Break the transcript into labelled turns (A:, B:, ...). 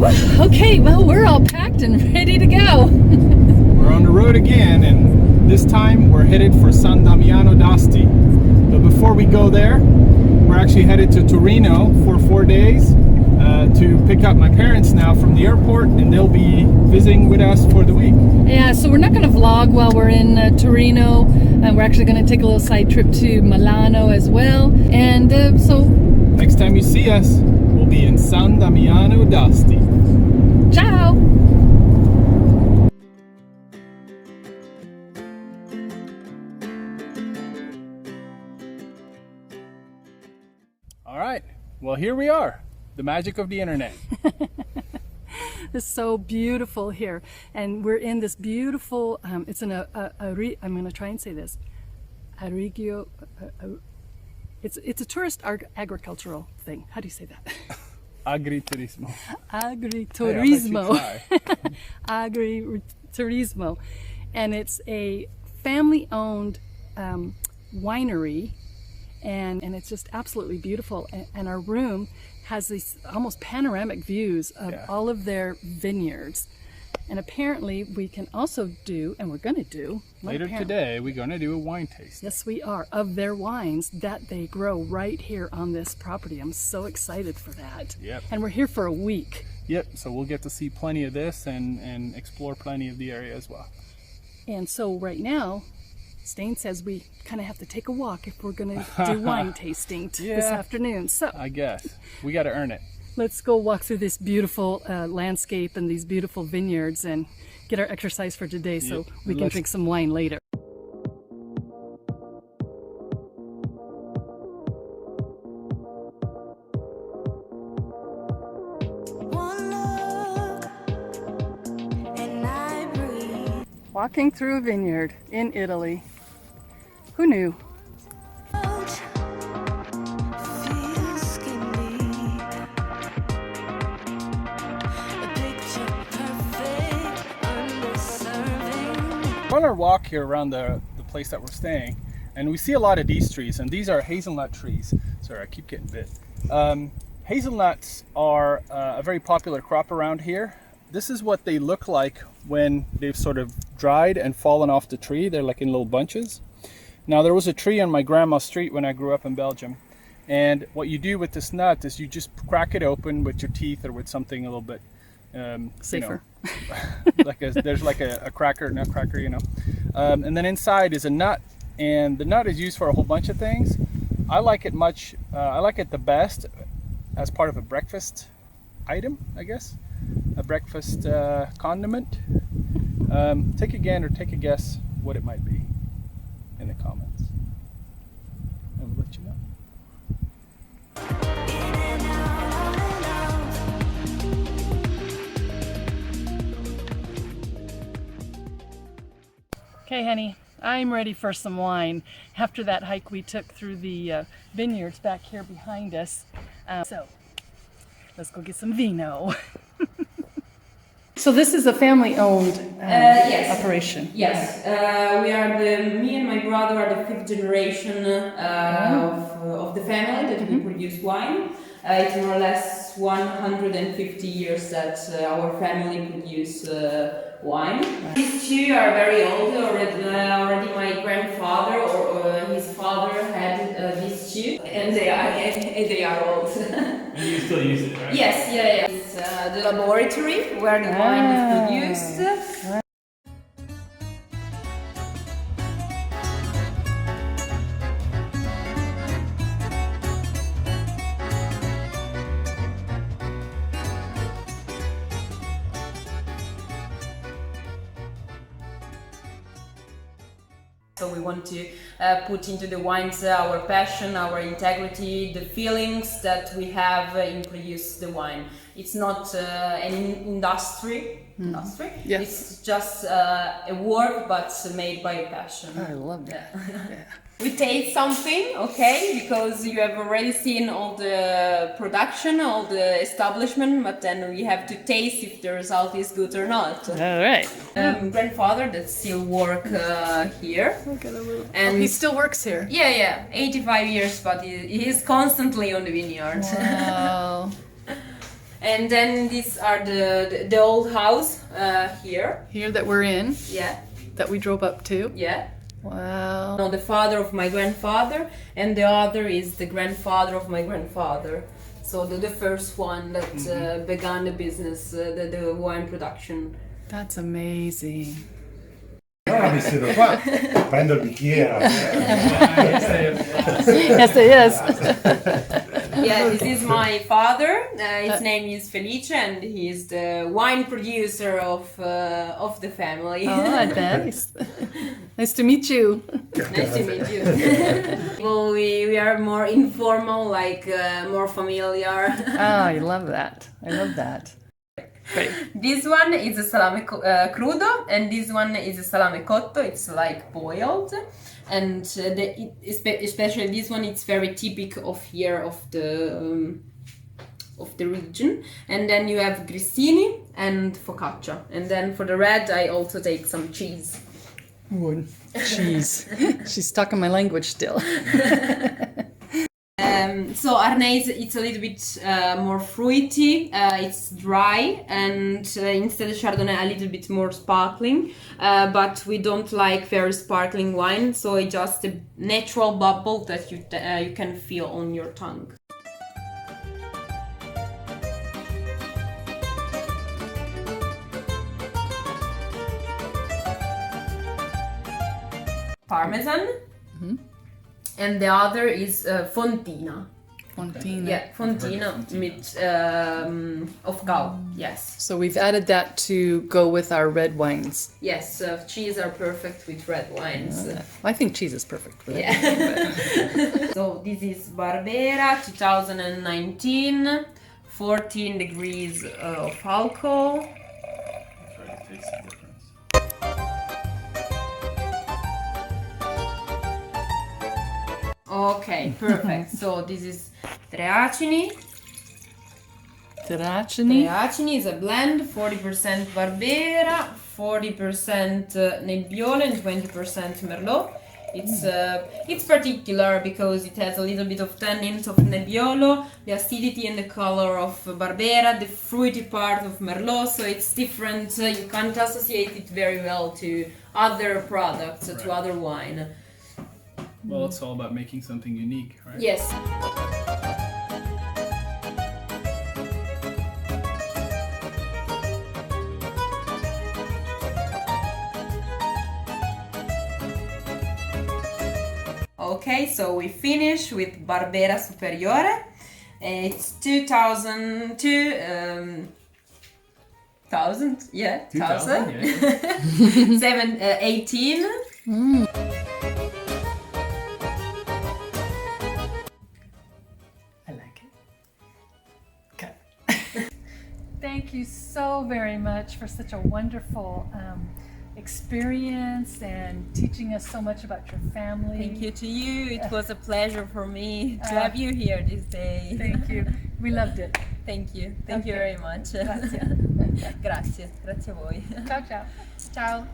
A: Okay, well, we're all packed and ready to go.
B: We're on the road again, and this time we're headed for San Damiano d'Asti. But before we go there, we're actually headed to Torino for 4 days to pick up my parents now from the airport, and they'll be visiting with us for the week.
A: Yeah, so we're not going to vlog while we're in Torino, and we're actually going to take a little side trip to Milano as well. And so
B: Next time you see us, we'll be in San Damiano d'Asti.
A: ciao!
B: All right, well, here we are. The magic of the internet.
A: It's so beautiful here, and we're in this beautiful. It's in I'm going to try and say this. Arrigio. It's a tourist agricultural thing. How do you say that?
B: Agriturismo.
A: Agriturismo.
B: Hey,
A: Agriturismo, and it's a family-owned winery, and it's just absolutely beautiful. And our room has these almost panoramic views of all of their vineyards. And apparently we can also do, and we're going to do
B: later today, we're going to do a wine tasting.
A: Yes, we are, of their wines that they grow right here on this property. I'm so excited for that.
B: Yep.
A: And we're here for a week.
B: Yep, so we'll get to see plenty of this and explore plenty of the area as well.
A: And so right now, Stain says we kind of have to take a walk if we're going to do wine tasting this afternoon. So
B: I guess we got to earn it.
A: let's go walk through this beautiful landscape and these beautiful vineyards and get our exercise for today so we can drink some wine later. Walking through a vineyard in Italy. Who knew?
B: On our walk here around the place that we're staying, and we see a lot of these trees, and these are hazelnut trees. Sorry, I keep getting bit. Hazelnuts are a very popular crop around here. This is what they look like when they've sort of dried and fallen off the tree. They're like in little bunches. Now, there was a tree on my grandma's street when I grew up in Belgium, and what you do with this nut is you just crack it open with your teeth or with something a little bit
A: safer.
B: There's like a cracker, nut cracker, and then inside is a nut, and the nut is used for a whole bunch of things. I like it the best as part of a breakfast item, I guess, a breakfast condiment. Take a guess what it might be in the comments, and we'll let you know.
A: Okay, honey, I'm ready for some wine. After that hike we took through the vineyards back here behind us. So let's go get some vino. So this is a family-owned operation.
C: Yes, me and my brother are the fifth generation of the family that we produce wine. It's more or less 150 years that our family produce wine. These two are very old already. My grandfather or his father had these two, and they are old.
B: And you still use it, right?
C: Yes, yeah. It's the laboratory where the wine is produced. So we want to put into the wines our passion, our integrity, the feelings that we have in produce the wine. It's not an industry.
A: Yes.
C: It's just a work, but made by passion.
A: I love that. Yeah.
C: We taste something, okay, because you have already seen all the production, all the establishment, but then we have to taste if the result is good or not.
A: All right.
C: Grandfather that still work here.
A: And he still works here.
C: Yeah, 85 years, but he is constantly on the vineyard.
A: Wow.
C: And then these are the old house here.
A: Here that we're in,
C: Yeah,
A: that we drove up to.
C: yeah.
A: Wow.
C: No, the father of my grandfather, and the other is the grandfather of my grandfather. So the first one that began the business, the wine production.
A: That's amazing.
D: Allora mi siedo qua, prendo il bicchiere.
A: Yes, it is.
C: Yeah, this is my father. His name is Felice, and he is the wine producer of the family.
A: Oh, nice. Nice to meet you.
C: Nice to meet you. Well, we are more informal, like more familiar.
A: Oh, I love that. I love that. Great.
C: This one is a salame crudo, and this one is a salame cotto. It's like boiled, and especially this one, it's very typical of here of the region. And then you have grissini and focaccia, and then for the red, I also take some cheese.
A: Ooh, cheese. She's talking my language still.
C: So Arnese, it's a little bit more fruity, it's dry, and instead of Chardonnay a little bit more sparkling, but we don't like very sparkling wine, so it's just a natural bubble that you can feel on your tongue. Parmesan. And the other is Fontina.
A: Fontina.
C: Yeah, Fontina of cow. Yes.
A: So we've added that to go with our red wines.
C: Yes, cheese are perfect with red wines.
A: I think cheese is perfect with it.
C: Yeah. So this is Barbera 2019, 14 degrees of alcohol. Okay, perfect. So this is Treacini.
A: Terracini.
C: Treacini is a blend, 40% Barbera, 40% Nebbiolo, and 20% Merlot. It's particular because it has a little bit of tannins of Nebbiolo, the acidity and the color of Barbera, the fruity part of Merlot, so it's different. You can't associate it very well to other products, to other wine.
B: Well, it's all about making something unique, right?
C: Yes. Okay, so we finish with Barbera Superiore. It's 2002. 1000, yeah, 1000. 18.
A: I like it. Okay. Thank you so very much for such a wonderful experience and teaching us so much about your family.
C: Thank you to you. It was a pleasure for me to have you here this day.
A: Thank you. We loved it.
C: Thank you. Thank you very much.
A: Grazie.
C: Grazie. Grazie a voi.
A: Ciao ciao. Ciao.